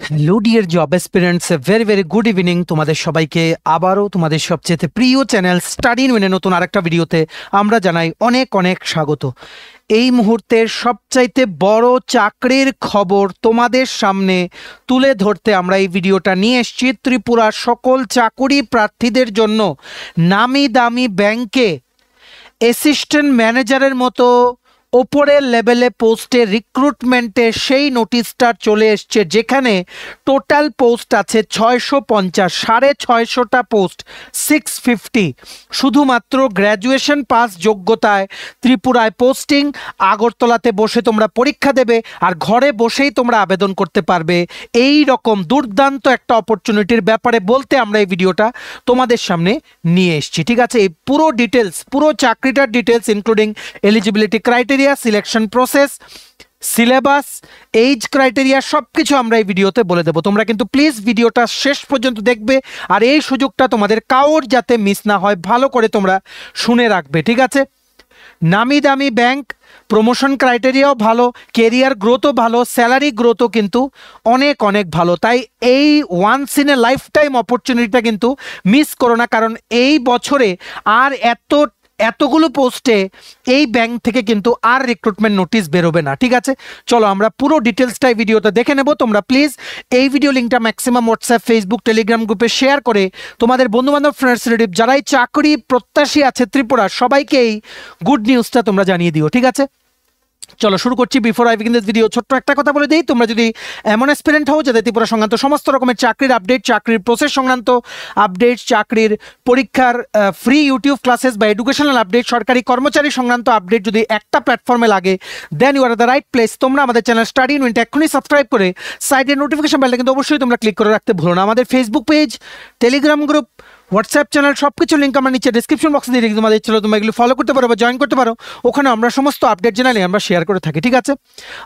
Hello dear job aspirants, very very good evening তোমাদের সবাইকে। আবারও তোমাদের সবচেয়ে প্রিয় চ্যানেল স্টাডি ইন উইনের নতুন আরেকটা ভিডিওতে আমরা জানাই অনেক অনেক স্বাগত। এই মুহূর্তের সবচাইতে বড় চাকরির খবর তোমাদের সামনে তুলে ধরতে আমরা এই ভিডিওটা নিয়ে এসেছি। ত্রিপুরার সকল চাকুরি প্রার্থীদের জন্য নামি দামি ব্যাংকে অ্যাসিস্ট্যান্ট ম্যানেজারের মতো ওপরের লেভেলে পোস্টে রিক্রুটমেন্টের সেই নোটিশটা চলে এসছে, যেখানে টোটাল পোস্ট আছে 650, 650টা পোস্ট, 650। শুধুমাত্র গ্র্যাজুয়েশন পাস যোগ্যতায় ত্রিপুরায় পোস্টিং। আগরতলাতে বসে তোমরা পরীক্ষা দেবে আর ঘরে বসেই তোমরা আবেদন করতে পারবে। এই রকম দুর্দান্ত একটা অপরচুনিটির ব্যাপারে বলতে আমরা এই ভিডিওটা তোমাদের সামনে নিয়ে এসেছি। ঠিক আছে, এই পুরো ডিটেলস, পুরো চাকরিটার details including eligibility criteria, selection process, syllabus, age criteria সবকিছু আমরা এই ভিডিওতে বলে দেবো। তোমরা কিন্তু প্লিজ ভিডিওটা শেষ পর্যন্ত দেখবে আর এই সুযোগটা তোমাদের কাউর যাতে মিস না হয় ভালো করে তোমরা শুনে রাখবে। ঠিক আছে, নামি দামি ব্যাংক, প্রমোশন ক্রাইটেরিয়াও ভালো, কেরিয়ার গ্রোথও ভালো, স্যালারি গ্রোথও কিন্তু অনেক অনেক ভালো। তাই এই once in a lifetime অপরচুনিটিটা কিন্তু মিস করো না, কারণ এই বছরে আর এতগুলো পোস্টে এই ব্যাংক থেকে কিন্তু আর রিক্রুটমেন্ট নোটিশ বেরোবে না। ঠিক আছে, চলো আমরা পুরো ডিটেলসটাই ভিডিওতে দেখে নেব। তোমরা প্লিজ এই ভিডিও লিঙ্কটা ম্যাক্সিমাম হোয়াটসঅ্যাপ, ফেসবুক, টেলিগ্রাম গ্রুপে শেয়ার করে তোমাদের বন্ধুবান্ধব, ফ্রেন্ডস, রিলেটিভ যারাই চাকরি প্রত্যাশী আছে ত্রিপুরা, সবাইকে এই গুড নিউজটা তোমরা জানিয়ে দিও। ঠিক আছে, চলো শুরু করছি। Before I begin this video ছোট্ট একটা কথা বলে দিই, তোমরা যদি এমন অ্যাসপিরেন্ট হও যাতে ত্রিপুরা সংক্রান্ত সমস্ত রকমের চাকরির আপডেট, চাকরির প্রসেস সংক্রান্ত আপডেট, চাকরির পরীক্ষার ফ্রি ইউটিউব ক্লাসেস বা এডুকেশনাল আপডেট, সরকারি কর্মচারী সংক্রান্ত আপডেট যদি একটা প্ল্যাটফর্মে লাগে, then you are the right place. তোমরা আমাদের চ্যানেল স্টাডি ইন উইনটা এক্ষুনি সাবস্ক্রাইব করে সাইডের নোটিফিকেশন বেলটা কিন্তু অবশ্যই তোমরা ক্লিক করে রাখতে ভুলো না। আমাদের Facebook page, Telegram group, WhatsApp channel সবকিছু লিঙ্ক আমরা নিচে ডিসক্রিপশন বক্সে দিয়ে রেখে তোমাদের ছিল, তোমরা এগুলো ফলো করতে পারো বা জয়েন করতে পারো। ওখানে আমরা সমস্ত আপডেট জানালে আমরা শেয়ার করে থাকি। ঠিক আছে,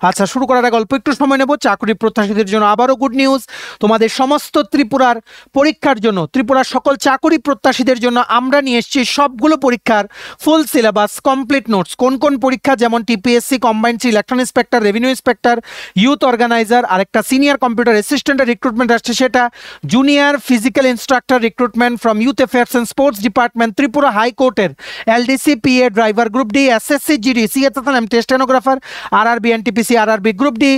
আচ্ছা শুরু করার আগে অল্প একটু সময় নেব। চাকরি প্রত্যাশীদের জন্য আবারও গুড নিউজ। তোমাদের সমস্ত ত্রিপুরার পরীক্ষার জন্য, ত্রিপুরার সকল চাকরি প্রত্যাশীদের জন্য আমরা নিয়ে এসেছি সবগুলো পরীক্ষার ফুল সিলেবাস, কমপ্লিট নোটস। কোন কোন পরীক্ষা, যেমন TPSC, combined electron inspector, revenue inspector, youth organizer, আর একটা সিনিয়র কম্পিউটার অ্যাসিস্ট্যান্টের রিক্রুটমেন্ট আসছে, সেটা junior physical instructor recruitment from youth affairs and sports department, Tripura হাইকোর্টের LDC, PA, driver group D, SSC, GD, CSSM, stenographer, RRB, NTPC, RRB group D.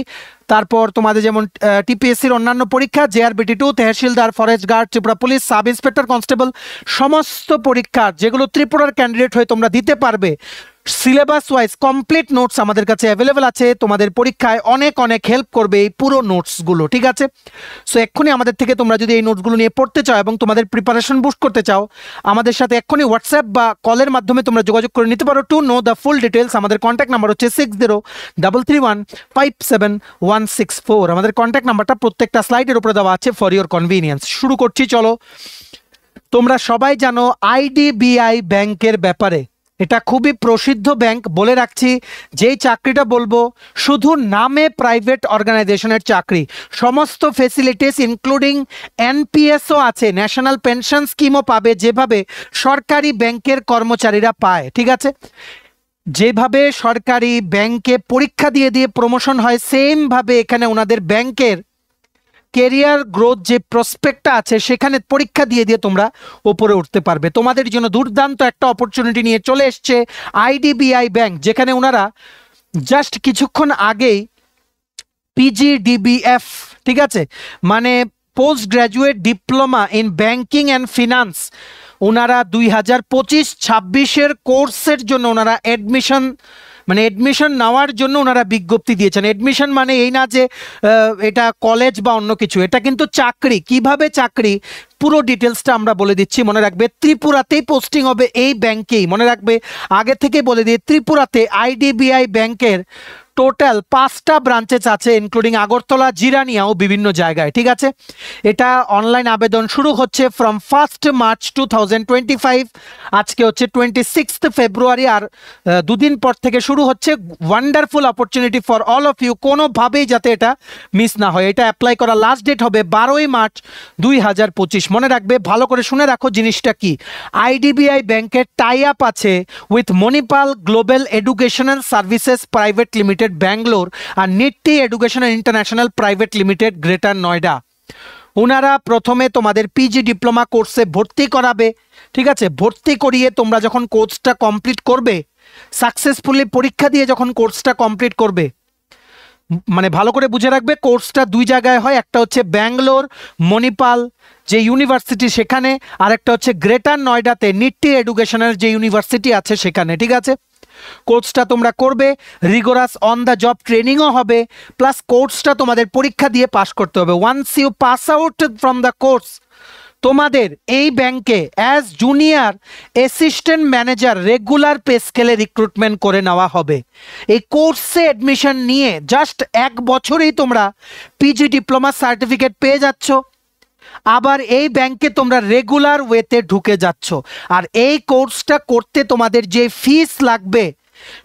তারপর তোমাদের যেমন টিপিএসসির অন্যান্য পরীক্ষা, JRBT 2, tehsildar, forest guard, Tripura police, sub inspector, constable, সমস্ত পরীক্ষা যেগুলো ত্রিপুরার ক্যান্ডিডেট হয়ে তোমরা দিতে পারবে, সিলেবাস ওয়াইজ কমপ্লিট নোটস আমাদের কাছে অ্যাভেলেবেল আছে। তোমাদের পরীক্ষায় অনেক অনেক হেল্প করবে এই পুরো নোটসগুলো। ঠিক আছে, সো এক্ষুনি আমাদের থেকে তোমরা যদি এই নোটসগুলো নিয়ে পড়তে চাও এবং তোমাদের প্রিপারেশন বুস্ট করতে চাও, আমাদের সাথে এক্ষুনি হোয়াটসঅ্যাপ বা কলের মাধ্যমে তোমরা যোগাযোগ করে নিতে পারো। To know the full details আমাদের কন্ট্যাক্ট নাম্বার হচ্ছে 6033157164। আমাদের কন্ট্যাক্ট নাম্বারটা প্রত্যেকটা স্লাইডের উপরে দেওয়া আছে ফর ইওর কনভিনিয়েন্স। শুরু করছি, চলো। তোমরা সবাই জানো আইডিবিআই ব্যাংকের ব্যাপারে, এটা খুবই প্রসিদ্ধ ব্যাংক। বলে রাখছি, যেই চাকরিটা বলবো শুধু নামে প্রাইভেট অর্গানাইজেশনের চাকরি, সমস্ত ফেসিলিটিস ইনক্লুডিং এনপিএসও আছে, ন্যাশনাল পেনশন স্কিমও পাবে, যেভাবে সরকারি ব্যাংকের কর্মচারীরা পায়। ঠিক আছে, যেভাবে সরকারি ব্যাংকে পরীক্ষা দিয়ে দিয়ে প্রমোশন হয়, সেম ভাবে এখানে ওনাদের ব্যাংকের কেরিয়ার গ্রোথ যে প্রসপেক্টটা আছে, সেখানে পরীক্ষা দিয়ে দিয়ে তোমরা ওপরে উঠতে পারবে। তোমাদের জন্য দুর্দান্ত একটা অপরচুনিটি নিয়ে চলে এসছে আইডিবিআই ব্যাংক, যেখানে ওনারা জাস্ট কিছুক্ষণ আগেই পিজিডিবিএফ, ঠিক আছে, মানে post graduate diploma in banking and finance, ওনারা 2025-26 কোর্সের জন্য ওনারা অ্যাডমিশন নেওয়ার জন্য ওনারা বিজ্ঞপ্তি দিয়েছেন। অ্যাডমিশন মানে এই না যে এটা কলেজ বা অন্য কিছু, এটা কিন্তু চাকরি। কিভাবে চাকরি, পুরো ডিটেলসটা আমরা বলে দিচ্ছি। মনে রাখবে ত্রিপুরাতেই পোস্টিং হবে এই ব্যাংকেই। মনে রাখবে, আগে থেকে বলে দিই, ত্রিপুরাতে আইডিবিআই ব্যাংকের টোটাল 5টা ব্রাঞ্চেস আছে, ইনক্লুডিং আগরতলা, জিরানিয়া ও বিভিন্ন জায়গায়। ঠিক আছে, এটা অনলাইন আবেদন শুরু হচ্ছে ফ্রম 1 মার্চ 2025। আজকে হচ্ছে 26 ফেব্রুয়ারি, আর দুদিন পর থেকে শুরু হচ্ছে। Wonderful opportunity for all of you, কোনোভাবেই যাতে এটা মিস না হয়। এটা অ্যাপ্লাই করার লাস্ট ডেট হবে 12 মার্চ 2025। মনে রাখবে, ভালো করে শুনে রাখো জিনিসটা কি। আইডিবিআই ব্যাংকের টাই আপ আছে with Manipal global educational services private limited limited Bangalore আর Nitte education international private limited greater Noida. ওনারা প্রথমে তোমাদের পিজি ডিপ্লোমা কোর্সে ভর্তি করাবে, ঠিক আছে। ভর্তি করিয়ে তোমরা যখন কোর্সটা কমপ্লিট করবে, সাকসেসফুলি পরীক্ষা দিয়ে যখন কোর্সটা কমপ্লিট করবে, মানে ভালো করে বুঝে রাখবে, কোর্সটা দুই জায়গায় হয়। একটা হচ্ছে ব্যাঙ্গালোর মণিপাল যে ইউনিভার্সিটি সেখানে, আর একটা হচ্ছে গ্রেটার নয়ডাতে নিট্টি এডুকেশনের যে ইউনিভার্সিটি আছে সেখানে, ঠিক আছে। কোর্সটা তোমরা করবে, রিগোরাস অন দ্য জব ট্রেনিংও হবে, প্লাস কোর্সটা তোমাদের পরীক্ষা দিয়ে পাস করতে হবে। Once you pass out from the course, তোমাদের এই ব্যাংকে as junior assistant manager regular pay স্কেলে রিক্রুটমেন্ট করে নেওয়া হবে। এই কোর্সে অ্যাডমিশন নিয়ে জাস্ট 1 বছরেই তোমরা পিজি ডিপ্লোমা সার্টিফিকেট পেয়ে যাচ্ছ, আবার এই ব্যাংকে তোমরা রেগুলার ওয়েতে ঢুকে যাচ্ছ। আর এই কোর্সটা করতে তোমাদের যে ফিস লাগবে,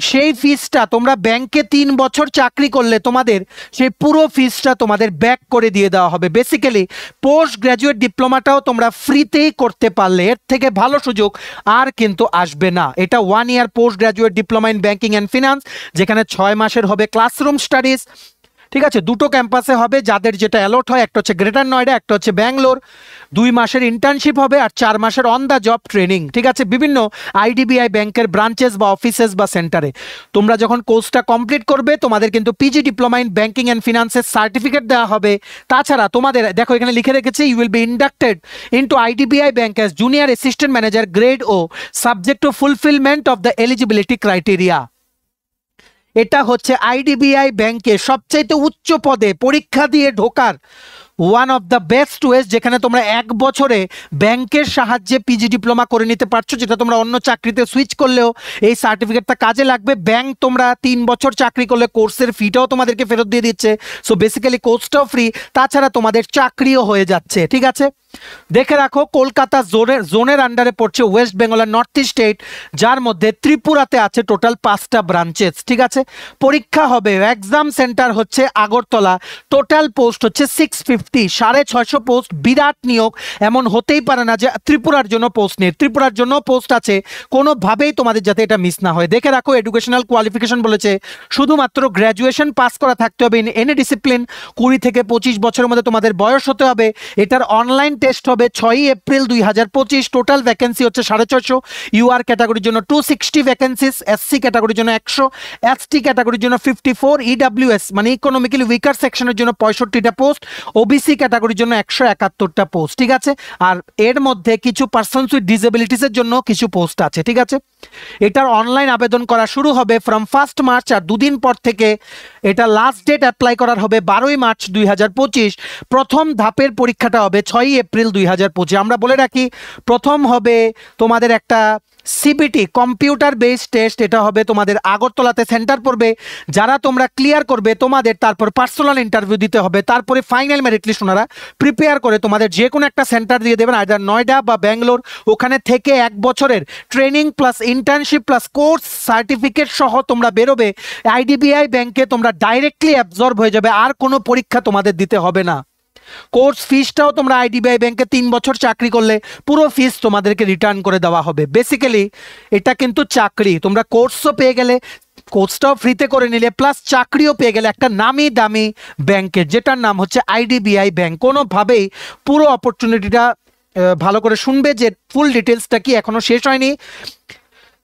সেই ফিসটা তোমরা ব্যাংকে 3 বছর চাকরি করলে তোমাদের সেই পুরো ফিসটা তোমাদের ব্যাক করে দিয়ে দেওয়া হবে। বেসিক্যালি পোস্ট গ্র্যাজুয়েট ডিপ্লোমাটাও তোমরা ফ্রিতেই করতে পারলে এর থেকে ভালো সুযোগ আর কিন্তু আসবে না। এটা 1 year post graduate diploma in banking and finance, যেখানে 6 মাসের হবে ক্লাসরুম স্টাডিজ, ঠিক আছে। দুটো ক্যাম্পাসে হবে, যাদের যেটা অ্যালট হয়, একটা হচ্ছে গ্রেটার নয়ডা, একটা হচ্ছে ব্যাঙ্গালোর। 2 মাসের ইন্টার্নশিপ হবে আর 4 মাসের অন দ্য জব ট্রেনিং, ঠিক আছে, বিভিন্ন আইডিবিআই ব্যাংকের ব্রাঞ্চেস বা অফিসেস বা সেন্টারে। তোমরা যখন কোর্সটা কমপ্লিট করবে, তোমাদের কিন্তু PG diploma in banking and ফিনান্সের সার্টিফিকেট দেওয়া হবে। তাছাড়া তোমাদের দেখো এখানে লিখে রেখেছে, you will be inducted into IDBI bank as junior assistant manager grade O subject to fulfilment of the eligibility criteria. এটা হচ্ছে আইডিবিআই ব্যাংকে সবচাইতে উচ্চ পদে পরীক্ষা দিয়ে ঢোকার one of the best ways, যেখানে তোমরা 1 বছরে ব্যাংকের সাহায্যে পিজি ডিপ্লোমা করে নিতে পারছো, যেটা তোমরা অন্য চাকরিতে সুইচ করলেও এই সার্টিফিকেটটা কাজে লাগবে। ব্যাংক তোমরা 3 বছর চাকরি করলে কোর্সের ফিটাও তোমাদেরকে ফেরত দিয়ে দিচ্ছে, সো বেসিক্যালি কোর্সটাও ফ্রি, তাছাড়া তোমাদের চাকরিও হয়ে যাচ্ছে, ঠিক আছে। দেখে রাখো, কলকাতা জোনের আন্ডারে পড়ছে ওয়েস্ট বেঙ্গল আর নর্থ ইস্ট স্টেট, যার মধ্যে ত্রিপুরাতে আছে টোটাল 5টা ব্রাঞ্চেস, ঠিক আছে। পরীক্ষা হবে, এক্সাম সেন্টার হচ্ছে আগরতলা। টোটাল পোস্ট হচ্ছে 650, 650 পোস্ট। বিরাট নিয়োগ, এমন হতেই পারে না যে ত্রিপুরার জন্য পোস্ট নেই, ত্রিপুরার জন্য পোস্ট আছে, কোনোভাবেই তোমাদের যাতে এটা মিস না হয়। দেখে রাখো, এডুকেশনাল কোয়ালিফিকেশন বলেছে শুধুমাত্র গ্র্যাজুয়েশন পাস করা থাকতে হবে ইন এনি ডিসিপ্লিন। 20 থেকে 25 বছরের মধ্যে তোমাদের বয়স হতে হবে। এটার অনলাইন টেস্ট হবে 6 এপ্রিল 2025। টোটাল ভ্যাকেন্সি হচ্ছে 650। ইউআর ক্যাটাগরির জন্য 260 ভ্যাকেন্সিস, এসসি ক্যাটাগরির জন্য 100, এসটি ক্যাটাগরির জন্য 54, ইডব্লিউএস মানে ইকোনমিক্যালি উইকার সেকশনের জন্য 65টা পোস্ট, ওবিসি ক্যাটাগরির জন্য 171টা পোস্ট, ঠিক আছে। আর এর মধ্যে কিছু পার্সনস উইথ ডিসেবিলিটিসের জন্য কিছু পোস্ট আছে, ঠিক আছে। এটার অনলাইন আবেদন করা শুরু হবে ফ্রম 1 মার্চ, আর 2 দিন পর থেকে এটা লাস্ট ডেট অ্যাপ্লাই করার হবে 12 মার্চ 2025। প্রথম ধাপের পরীক্ষাটা হবে 6 এপ্রিল 2025। আমরা বলে রাখি, প্রথম হবে তোমাদের একটা সিবিটি কম্পিউটার বেসড টেস্ট, এটা হবে তোমাদের আগরতলাতে সেন্টার পড়বে। যারা তোমরা ক্লিয়ার করবে, তোমাদের তারপর পার্সোনাল ইন্টারভিউ দিতে হবে, তারপরে ফাইনাল মেরিট লিস্ট ওনারা প্রিপেয়ার করে তোমাদের যে কোনো একটা সেন্টার দিয়ে দেবেন, আইদার নয়ডা বা ব্যাঙ্গালোর। ওখানে থেকে 1 বছরের training plus internship plus course certificate সহ তোমরা বেরোবে। আইডিবিআই ব্যাংকে তোমরা ডাইরেক্টলি অ্যাবজর্ব হয়ে যাবে, আর কোনো পরীক্ষা তোমাদের দিতে হবে না। কোর্স ফিসটাও তোমরা আইডিবিআই ব্যাংকে 3 বছর চাকরি করলে পুরো ফিস তোমাদেরকে রিটার্ন করে দেওয়া হবে। বেসিক্যালি এটা কিন্তু চাকরি, তোমরা কোর্সও পেয়ে গেলে, কোর্সটাও ফ্রিতে করে নিলে, প্লাস চাকরিও পেয়ে গেলে একটা নামি দামি ব্যাংকে, যেটার নাম হচ্ছে আইডিবিআই ব্যাংক। কোনোভাবেই পুরো অপরচুনিটিটা ভালো করে শুনবে, যে ফুল ডিটেলসটা কি এখনো শেষ হয়নি,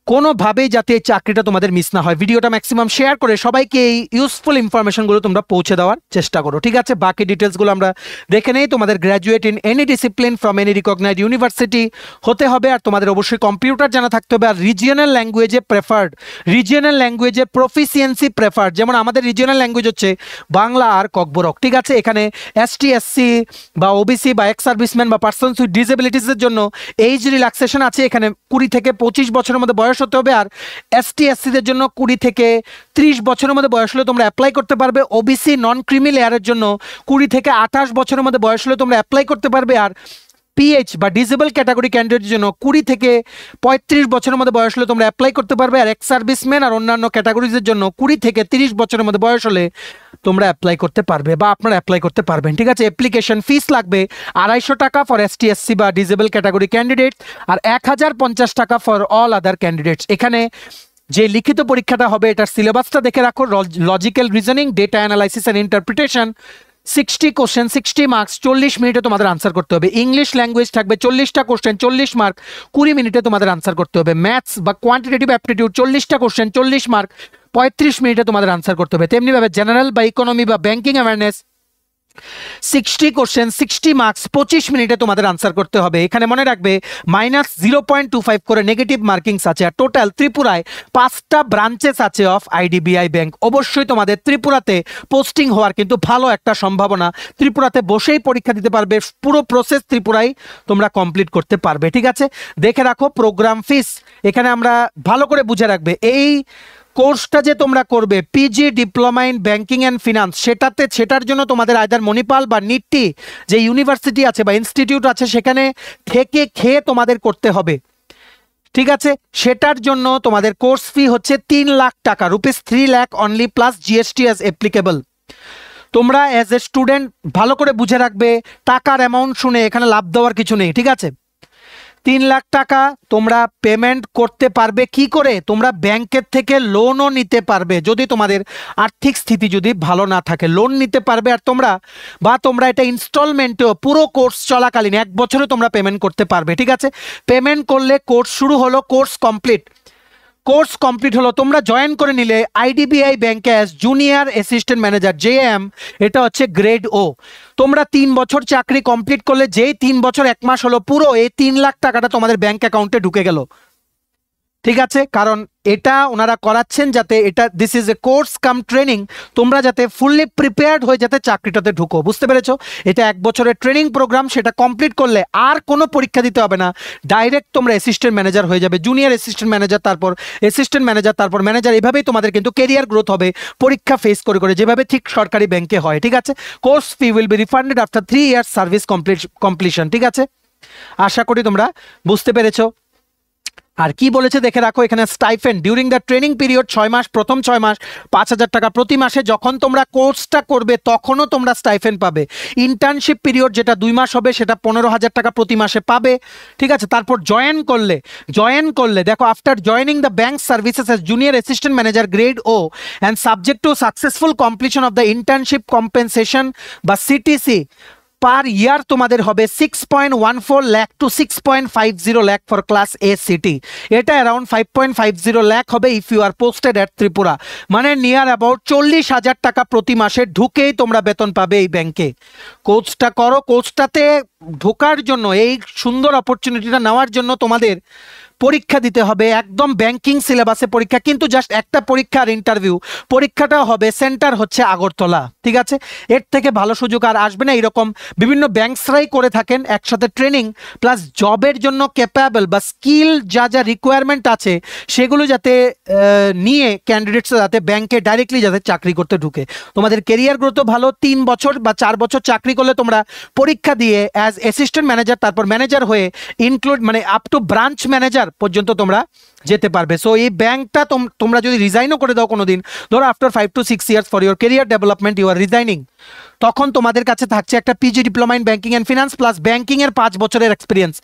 কোনোভাবেই যাতে এই চাকরিটা তোমাদের মিস না হয়। ভিডিওটা ম্যাক্সিমাম শেয়ার করে সবাইকে এই ইউজফুল ইনফরমেশনগুলো তোমরা পৌঁছে দেওয়ার চেষ্টা করো, ঠিক আছে। বাকি ডিটেলসগুলো আমরা দেখে নেই। তোমাদের graduate in any discipline from any recognised university হতে হবে, আর তোমাদের অবশ্যই কম্পিউটার জানা থাকতে হবে, আর রিজিয়নাল ল্যাঙ্গুয়েজে প্রেফার্ড, রিজিয়নাল ল্যাঙ্গুয়েজে প্রফিসিয়েন্সি প্রেফার্ড। যেমন আমাদের রিজিয়নাল ল্যাঙ্গুয়েজ হচ্ছে বাংলা আর ককবরক, ঠিক আছে। এখানে এসটি, এসসি বা ওবিসি বা এক্স সার্ভিসম্যান বা পার্সনস উইথ ডিসেবিলিটিসের জন্য এইজ রিল্যাক্সেশন আছে। এখানে 20 থেকে 25 বছরের মধ্যে বয়স হতে হবে, আর এসটি এসসিদের জন্য 20 থেকে 30 বছরের মধ্যে বয়স হলে তোমরা অ্যাপ্লাই করতে পারবে। ওবিসি নন ক্রিমি লেয়ারের জন্য 20 থেকে 28 বছরের মধ্যে বয়স হলে তোমরা অ্যাপ্লাই করতে পারবে, আর পিএইচ বা ডিসেবল ক্যাটাগরি ক্যান্ডিডেটের জন্য 20 থেকে 35 বছরের মধ্যে বয়স হলে তোমরা অ্যাপ্লাই করতে পারবে, আর এক্স সার্ভিসম্যান আর অন্যান্য ক্যাটাগরিজের জন্য 20 থেকে 30 বছরের মধ্যে বয়স হলে তোমরা অ্যাপ্লাই করতে পারবে বা আপনারা অ্যাপ্লাই করতে পারবেন, ঠিক আছে। অ্যাপ্লিকেশন ফিস লাগবে 250 টাকা ফর এসটি, এসসি বা ডিসেবল ক্যাটাগরি ক্যান্ডিডেট, আর 1050 টাকা ফর অল আদার ক্যান্ডিডেটস। এখানে যে লিখিত পরীক্ষাটা হবে এটার সিলেবাসটা দেখে রাখো। Logical reasoning, data analysis and interpretation, 60 question, 60 marks, 40 মিনিটে তোমাদের আনসার করতে হবে। ইংলিশ ল্যাঙ্গুয়েজ থাকবে 40টা কোশ্চেন, 40 মার্ক, 20 মিনিটে তোমাদের আনসার করতে হবে। ম্যাথস বা কোয়ান্টিটেটিভ অ্যাপটিটিউড 40টা কোশ্চেন, 40 মার্ক, 35 মিনিটে তোমাদের আনসার করতে হবে। তেমনিভাবে জেনারেল বা ইকোনমি বা ব্যাংকিং অ্যাওয়ারনেস 60 কোশ্চেন, 60 মার্কস, 25 মিনিটে তোমাদের আনসার করতে হবে। এখানে মনে রাখবে -0.25 করে নেগেটিভ মার্কিংস আছে। আর টোটাল ত্রিপুরায় 5টা ব্রাঞ্চেস আছে অফ আইডিবিআই ব্যাংক। অবশ্যই তোমাদের ত্রিপুরাতে পোস্টিং হওয়ার কিন্তু ভালো একটা সম্ভাবনা। ত্রিপুরাতে বসেই পরীক্ষা দিতে পারবে, পুরো প্রসেস ত্রিপুরায় তোমরা কমপ্লিট করতে পারবে। ঠিক আছে, দেখে রাখো প্রোগ্রাম ফিস। এখানে আমরা ভালো করে বুঝে রাখবে, এই কোর্সটা যে তোমরা করবে PG diploma in banking and finance, সেটার জন্য তোমাদের আইদার মণিপাল বা নিট্টি যে ইউনিভার্সিটি আছে বা ইনস্টিটিউট আছে সেখানে থেকে খেয়ে তোমাদের করতে হবে। ঠিক আছে, সেটার জন্য তোমাদের কোর্স ফি হচ্ছে 3 লাখ টাকা, ₹3 lakh only plus GST as applicable. তোমরা অ্যাজ এ স্টুডেন্ট ভালো করে বুঝে রাখবে, টাকার অ্যামাউন্ট শুনে এখানে লাভ দেওয়ার কিছু নেই। ঠিক আছে, 3 লাখ টাকা তোমরা পেমেন্ট করতে পারবে কি করে? তোমরা ব্যাংকের থেকে লোনও নিতে পারবে, যদি তোমাদের আর্থিক স্থিতি যদি ভালো না থাকে লোন নিতে পারবে। আর তোমরা এটা ইনস্টলমেন্টেও পুরো কোর্স চলাকালীন 1 বছরে তোমরা পেমেন্ট করতে পারবে। ঠিক আছে, পেমেন্ট করলে কোর্স শুরু হলো, কোর্স কমপ্লিট হলো, তোমরা জয়েন করে নিলে আইডিবিআই ব্যাংকে as junior assistant manager JM, এটা হচ্ছে গ্রেড ও। তোমরা 3 বছর চাকরি কমপ্লিট করলে, যেই 3 বছর 1 মাস হলো, পুরো এই 3 লাখ টাকাটা তোমাদের ব্যাংক অ্যাকাউন্টে ঢুকে গেল। ঠিক আছে, কারণ এটা ওনারা করাচ্ছেন যাতে this is a course come training, তোমরা যাতে ফুললি প্রিপেয়ার্ড হয়ে যাতে চাকরিটাতে ঢুকো। বুঝতে পেরেছো? এটা 1 বছরের ট্রেনিং প্রোগ্রাম, সেটা কমপ্লিট করলে আর কোনো পরীক্ষা দিতে হবে না, ডাইরেক্ট তোমরা অ্যাসিস্ট্যান্ট ম্যানেজার হয়ে যাবে, জুনিয়র অ্যাসিস্ট্যান্ট ম্যানেজার, তারপর অ্যাসিস্ট্যান্ট ম্যানেজার, তারপর ম্যানেজার। এভাবেই তোমাদের কিন্তু কেরিয়ার গ্রোথ হবে পরীক্ষা ফেস করে করে, যেভাবে ঠিক সরকারি ব্যাংকে হয়। ঠিক আছে, course fee will be refunded after 3 years service completion. ঠিক আছে, আশা করি তোমরা বুঝতে পেরেছো। আর কি বলেছে দেখে রাখো, এখানে stipend during the training period 6 মাস, প্রথম 6 মাস 5,000 টাকা প্রতি মাসে। যখন তোমরা কোর্সটা করবে তখনও তোমরা স্টাইফেন্ড পাবে। ইন্টার্নশিপ পিরিয়ড যেটা 2 মাস হবে সেটা 15,000 টাকা প্রতি মাসে পাবে। ঠিক আছে, তারপর জয়েন করলে দেখো, after joining the bank services as junior assistant manager grade O and subject to successful completion of the internship compensation বা সিটিসি পার ইয়ার তোমাদের হবে 6.14 lakh to 6.50 lakh for class A city. এটা অ্যারাউন্ড 5.50 লাখ হবে if you are posted at Tripura, মানে near about 40,000 টাকা প্রতি মাসে ঢুকেই তোমরা বেতন পাবে এই ব্যাংকে। কোর্সটা করো, কোর্সটাতে ঢোকার জন্য, এই সুন্দর অপরচুনিটিটা নেওয়ার জন্য তোমাদের পরীক্ষা দিতে হবে, একদম ব্যাংকিং সিলেবাসে পরীক্ষা, কিন্তু জাস্ট একটা পরীক্ষা আর ইন্টারভিউ। পরীক্ষাটা হবে, সেন্টার হচ্ছে আগরতলা। ঠিক আছে, এর থেকে ভালো সুযোগ আর আসবে না। এরকম বিভিন্ন ব্যাংকসরাই করে থাকেন একসাথে ট্রেনিং প্লাস জবের জন্য ক্যাপাবল বা স্কিল যা রিকোয়ারমেন্ট আছে সেগুলো যাতে নিয়ে ক্যান্ডিডেটস যাতে ব্যাংকে ডাইরেক্টলি যাতে চাকরি করতে ঢুকে। তোমাদের কেরিয়ার গ্রোথও ভালো। 3 বছর বা 4 বছর চাকরি করলে তোমরা পরীক্ষা দিয়ে অ্যাজ অ্যাসিস্ট্যান্ট ম্যানেজার, তারপর ম্যানেজার হয়ে মানে আপ টু ব্রাঞ্চ ম্যানেজার পর্যন্ত তোমরা যেতে পারবে। সো এই ব্যাংকটা তোমরা যদি রিজাইনও করে দাও কোনোদিন, ধরো after 5 to 6 years for your career development you are resigning, তখন তোমাদের কাছে থাকছে একটা PG diploma in banking and finance plus ব্যাংকিংয়ের 5 বছরের এক্সপিরিয়েন্স।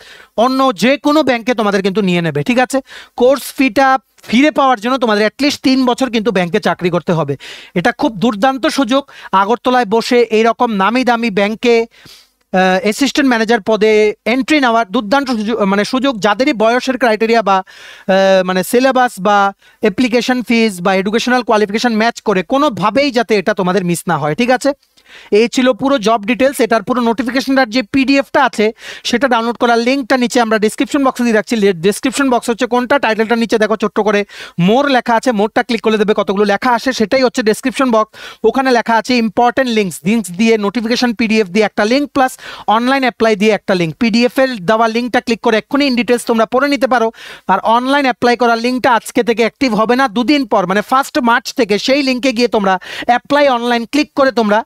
অন্য যে কোনো ব্যাংকে তোমাদের কিন্তু নিয়ে নেবে। ঠিক আছে, কোর্স ফিটা ফিরে পাওয়ার জন্য তোমাদের অ্যাটলিস্ট 3 বছর কিন্তু ব্যাংকে চাকরি করতে হবে। এটা খুব দুর্দান্ত সুযোগ। আগরতলায় বসে এইরকম নামি দামি ব্যাংকে অ্যাসিস্ট্যান্ট ম্যানেজার পদে এন্ট্রি নেওয়ার দুর্দান্ত সুযোগ। যাদেরই বয়সের ক্রাইটেরিয়া বা মানে সিলেবাস বা অ্যাপ্লিকেশন ফিজ বা এডুকেশনাল কোয়ালিফিকেশন ম্যাচ করে, কোনোভাবেই যাতে এটা তোমাদের মিস না হয়। ঠিক আছে, এই ছিল পুরো জব ডিটেলস। এটার পুরো নোটিফিকেশনটার যে পিডিএফটা আছে সেটা ডাউনলোড করার লিঙ্কটা নিচে আমরা ডিসক্রিপশন বক্সে দিয়ে রাখছি। ডিসক্রিপশন বক্স হচ্ছে কোনটা, টাইটেলটার নিচে দেখো ছোট্ট করে মোর লেখা আছে, মোরটা ক্লিক করলে দেবে কতগুলো লেখা আসে, সেটাই হচ্ছে ডেসক্রিপশন বক্স। ওখানে লেখা আছে ইম্পর্টেন্ট লিঙ্কস দিয়ে নোটিফিকেশন পিডিএফ দিয়ে একটা লিঙ্ক প্লাস অনলাইন অ্যাপ্লাই দিয়ে একটা লিঙ্ক। পিডিএফ এর দেওয়া লিঙ্কটা ক্লিক করে এক্ষুনি ইন ডিটেলস তোমরা পড়ে নিতে পারো। আর অনলাইন অ্যাপ্লাই করার লিঙ্কটা আজকে থেকে অ্যাক্টিভ হবে না, 2 দিন পর মানে 1 মার্চ থেকে সেই লিঙ্কে গিয়ে তোমরা অ্যাপ্লাই অনলাইন ক্লিক করে তোমরা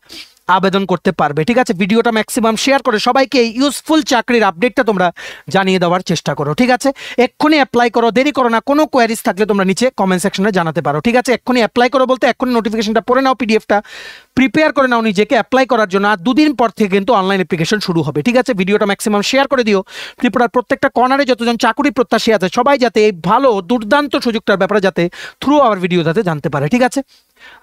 আবেদন করতে পারবে। ঠিক আছে, ভিডিওটা ম্যাক্সিমাম শেয়ার করে সবাইকে এই ইউজফুল চাকরির আপডেটটা তোমরা জানিয়ে দেওয়ার চেষ্টা করো। ঠিক আছে, এক্ষুনি অ্যাপ্লাই করো, দেরি করো না। কোনো কোয়ারিজ থাকলে তোমরা নিচে কমেন্ট সেকশনে জানাতে পারো। ঠিক আছে, এক্ষুনি অ্যাপ্লাই করো বলতে এক্ষুনি নোটিফিকেশনটা পড়ে নাও, পিডিএফটা প্রিপেয়ার করে নাও নিজেকে অ্যাপ্লাই করার জন্য। আর 2 দিন পর থেকে কিন্তু অনলাইন অ্যাপ্লিকেশন শুরু হবে। ঠিক আছে, ভিডিওটা ম্যাক্সিমাম শেয়ার করে দিও। ত্রিপুরার প্রত্যেকটা কর্নারে যতজন চাকরি প্রত্যাশী আছে সবাই যাতে এই ভালো দুর্দান্ত সুযোগটার ব্যাপারে যাতে থ্রু আওয়ার ভিডিও যাতে জানতে পারে। ঠিক আছে,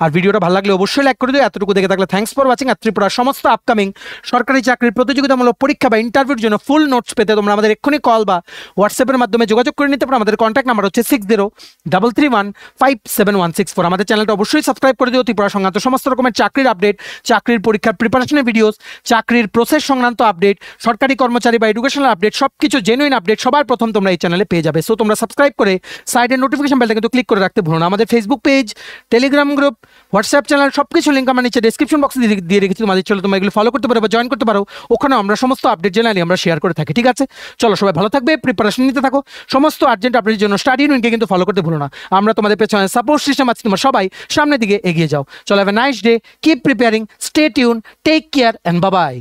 আর ভিডিওটা ভালো লাগলে অবশ্যই লাইক করে দিও। এতটুকু দেখে থাকলে থ্যাঙ্কস ফর ওয়াচিং। আর ত্রিপুরার সমস্ত আপকামিং সরকারি চাকরির প্রতিযোগিতামূলক পরীক্ষা বা ইন্টারভিউর জন্য ফুল নোটস পেতে তোমরা আমাদের এক্ষুনি কল বা হোয়াটসঅ্যাপের মাধ্যমে যোগাযোগ করে নিতে পারো। আমাদের কন্ট্যাক্ট নাম্বার হচ্ছে 6033157164। আমাদের চ্যানেলটা অবশ্যই সাবস্ক্রাইব করে দিও। ত্রিপুরা সংক্রান্ত সমস্ত রকমের চাকরির আপডেট, চাকরির পরীক্ষার প্রিপারেশনের ভিডিওস, চাকরির প্রসেস সংক্রান্ত আপডেট, সরকারি কর্মচারী বা এডুকেশনাল আপডেট, সবকিছু জেনুইন আপডেট সবার প্রথম তোমরা এই চ্যানেলে পেয়ে যাবে। সো তোমরা সাবস্ক্রাইব করে সাইডের নোটিফিকেশন বেলটা কিন্তু ক্লিক করে রাখতে ভুলো না। আমাদের Facebook page, Telegram group, WhatsApp channel সবকিছু লিঙ্ক আমরা নিচে ডেসক্রিপশন বক্সে দিয়ে রেখেছি। তোমাদের চলো তোমরা এগুলো ফলো করতে পারো বা জয়েন করতে পারো। ওখানে আমরা সমস্ত আপডেট জেনারেলি আমরা শেয়ার করে থাকি। ঠিক আছে, চলো সবাই ভালো থাকবে, প্রিপারেশন নিতে থাকো। সমস্ত আর্জেন্ট আপডেটের জন্য স্টাডি ইউনিয়নকে কিন্তু ফলো করতে ভুলো না। আমরা তোমাদের পেছনে সাপোর্ট সিস্টেম আছি, তোমরা সবাই সামনের দিকে এগিয়ে যাও। চলো have a nice day, keep preparing, stay tune, take care and bye by.